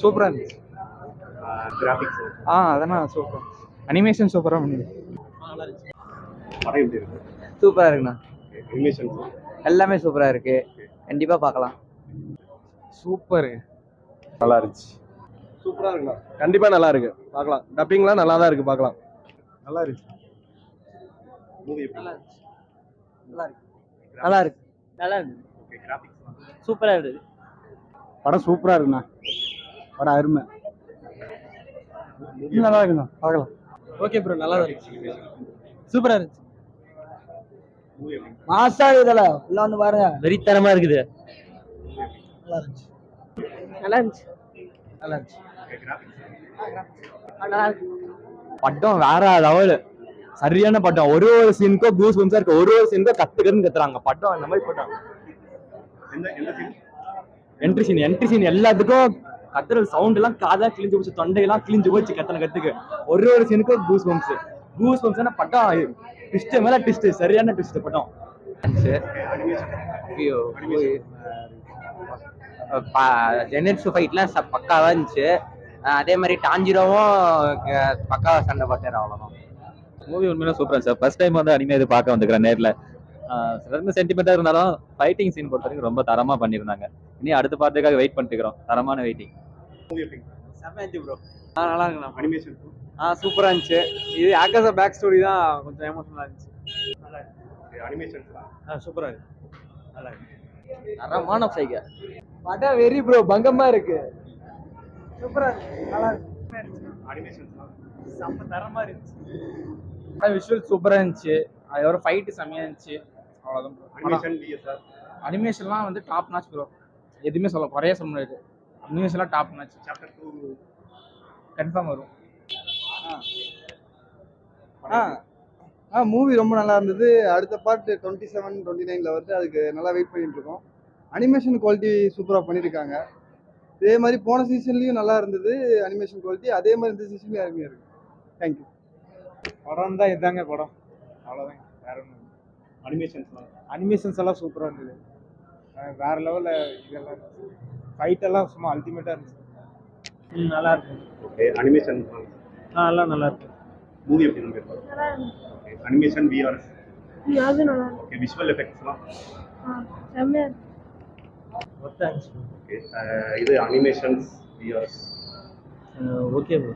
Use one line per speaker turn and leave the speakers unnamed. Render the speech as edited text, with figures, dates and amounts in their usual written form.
சூப்பராக இருந்துச்சு.
கிராஃபிக்ஸ்
அதெல்லாம் சூப்பர். அனிமேஷன் சூப்பராக பண்ணிருக்கு.
நல்லா இருந்துச்சு. படம் எப்படி இருக்கு?
சூப்பராக இருக்குண்ணா.
அனிமேஷன்
எல்லாமே சூப்பராக இருக்கு. கண்டிப்பாக பார்க்கலாம். சூப்பர்.
நல்லா இருந்துச்சு. சூப்பரா இருக்குண்ணா. கண்டிப்பா நல்லா இருக்கு, பார்க்கலாம். டப்பிங்லாம் நல்லா தான் இருக்கு, பார்க்கலாம். நல்லா இருக்கு. மூவி எப்படி?
நல்லா இருக்கு. நல்லா இருக்கு. நல்லா இருக்கு.
ஓகே. கிராஃபிக்ஸ்
சூப்பராக இருந்தது.
படம் சூப்பரா இருக்குண்ணா. படம் அருமை. நல்லா இருக்குண்ணா, பார்க்கலாம்.
ஓகே ப்ரோ, நல்லா தான் இருக்கு. சூப்பராக இருந்துச்சு.
மூவி எப்படி?
மாசா இருக்குதுல, உள்ள வந்து பாருங்க. வெறித்தனமா இருக்குது. நல்லா இருந்துச்சு. நல்லா இருந்துச்சு. நல்லா இருந்துச்சு.
ஓகே. கிராஃபிக்ஸ்
நல்லா இருக்கு. படம் வேற லெவலு. சரியான படம். ஒரு சீனுக்கும் கூஸ் பம்ஸா இருக்கு. ஒரு சீனுக்கும் கத்துறாங்க. படம் அந்த மாதிரி படம்.
எந்த சீன்?
என்ட்ரி சீன் எல்லாத்துக்கும் கத்துற சவுண்ட் எல்லாம் காதா கிழிஞ்சு போச்சு, தொண்டையெல்லாம் கிழிஞ்சு போச்சு கத்துக்கு. ஒரு சீனுக்கும் கூஸ் பம்ப்ஸ் படம். ட்விஸ்ட் மேல ட்விஸ்ட், சரியான ட்விஸ்ட் படம். ஜெனட்ஸ் ஃபைட்லாம் பக்காவா இருந்துச்சு. அதே மாதிரி டாஞ்சிரோவும் பக்காவா சண்டை பார்த்தாரு. அவ்வளவுதான்.
மூவி உண்மையில சூப்பரா இருந்துச்சு. ஃபர்ஸ்ட் டைம் வந்து அனிமே இது பார்க்க வந்துக்கிறேன் நேரில். சில சென்டிமெண்டா இருந்தாலும் ஃபைட்டிங் சீன் பொறுத்த வரைக்கும் ரொம்ப தரமா பண்ணியிருந்தாங்க. இனி அடுத்த பார்ட்டுக்காக வெயிட் பண்ணிட்டு இருக்கிறோம். தரமான வெயிட்டிங்.
மூவி எப்படி?
செமையாச்சு ப்ரோ. நல்லா இருக்குண்ணா.
அனிமேஷன்
சூப்பரா இருந்துச்சு. இது ஆகாச பேக் ஸ்டோரி தான் கொஞ்சம் எமோஷனலா இருந்துச்சு. நல்லா இருக்கு.
அனிமேஷன்
சூப்பரா இருக்கு. நல்லா இருக்கு. தரமான சைகை படம். வெரி ப்ரோ, பங்கமா இருக்கு. சூப்பரா இருக்கு. நல்லா இருக்கு.
அனிமேஷன்
செம்ம தரமா இருந்துச்சு. விஷுவல் சூப்பரா இருந்துச்சு. அதோட ஃபைட் செம்மையா இருந்துச்சு. அவ்வளவுதான்.
அனிமேஷன் விஎஸ்ஆர்
அனிமேஷன்லாம் வந்து டாப் நாச் ப்ரோ. எதுவுமே குறைய சொல்ல முடியாது. அனிமேஷன்லாம் டாப் நாச்.
சாப்டர் 2
கன்ஃபார்ம் வரும்.
மூவி ரொம்ப நல்லா இருந்தது. அடுத்த பார்ட் 27, 29ல வருது. அதுக்கு நல்லா வெயிட் பண்ணிட்டு இருக்கோம். அனிமேஷன் குவாலிட்டி சூப்பராக பண்ணியிருக்காங்க. இதே மாதிரி போன சீசன்லேயும் நல்லா இருந்தது அனிமேஷன் குவாலிட்டி. அதே மாதிரி இந்த சீசன்லேயும் அருமையாக இருக்கு. தேங்க்யூ.
படம் தான் இதாங்க படம். அவ்வளோதான். வேற ஒன்றும். அனிமேஷன்ஸ் எல்லாம் சூப்பராக இருந்தது. வேற லெவலில் இதெல்லாம் ஃபைட் எல்லாம் சும்மா அல்டிமேட்டாக இருந்துச்சு. நல்லா இருக்கு.
ஓகே. அனிமேஷன்
எல்லாம் நல்லா இருக்கு.
மூவி எப்படி இருக்கு? ஓகே. அனிமேஷன் விஆர்
அது நல்லா இருக்கு.
ஓகே. விஷுவல் எஃபெக்ட்ஸ்லாம்
செம்மையா இருக்கு.
ஓகே. இது அனிமேஷன்ஸ் விஆர்ஸ்
ஓகே ப்ரோ.